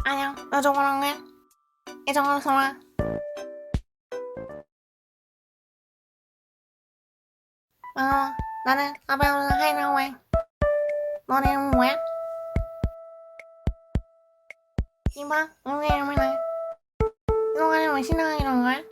안녕, 너 저거랑 해? 이쪽으로 돌아. 나는 라비아를 하려고 해. 너네 이름은 뭐야? 이봐, 우리 이름이네. 너가 왜 신나게 이런 거야?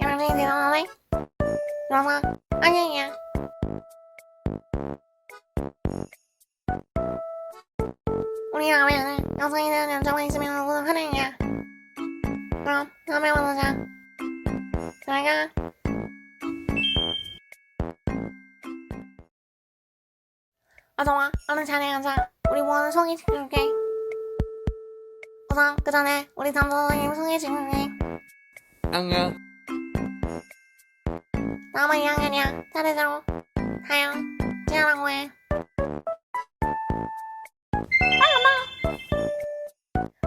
여러분이 대단하네? 일어나. 아니야. 우리 라비아는 여성이 되는 연장만 있으면 누구나 환영이야. 그럼 다음에 만나자. 잘 가. 어서와, 얼른 자리에 앉아. 우리 모아는 소개시켜줄게. 우선 그 전에 우리 담당 선생님 소개시켜줄게. 안녕. 다음은 2학년이야. 차례대로 다영, 지아라고 해.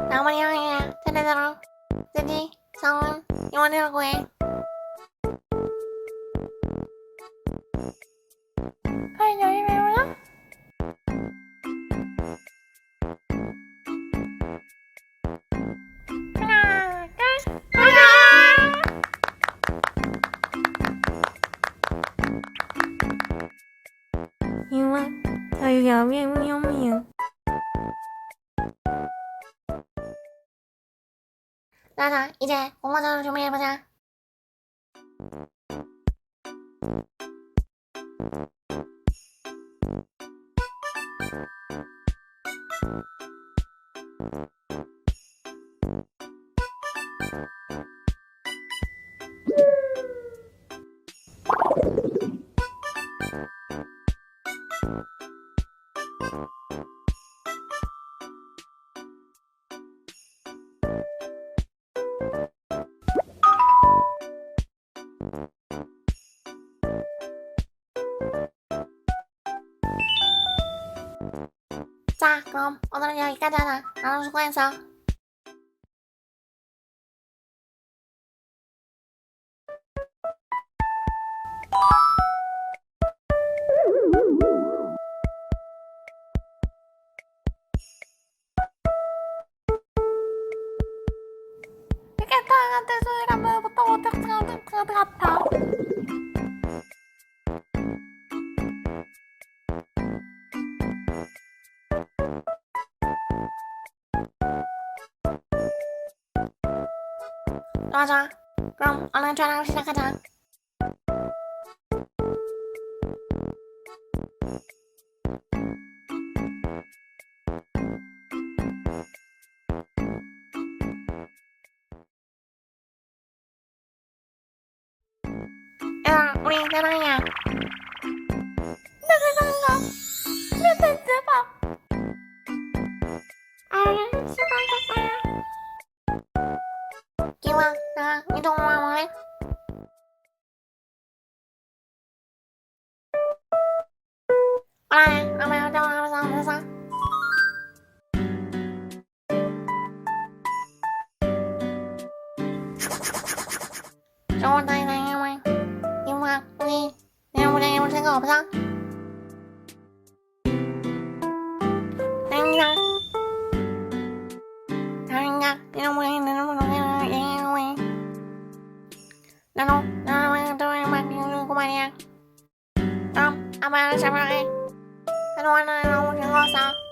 다음은 2학년이야. 차례대로 쓰지, 성은, 이원이라고 해. 헐, 여기 왜 올라? 하나, 둘, 이만, 저희 야미야미야미야. 자자, 이제 공모전을 준비해보자. 자, 그럼 오늘은 여기까지 하자. 나도 수고했어. 이게 다한테 소리가 뭐부터 어떻게 같아. 좋아. 그럼 얼른 촬영 시작하자. 얘들아, 우리 대단이야. 내 대단이가. 내 대박. 수고하셨어요. 기왕, 나 이동을 할래? 그래, 아마 이동을 하면서. 좋은 다행이네. 기왕, 우리 내일 모레 해볼 생각 없어? 다행이다. 다행이다. 내일 모레 얘기해. 나도 만들고 말이야. 그럼 아빠랑 잘 말해. 그동안은 너무 즐거웠어.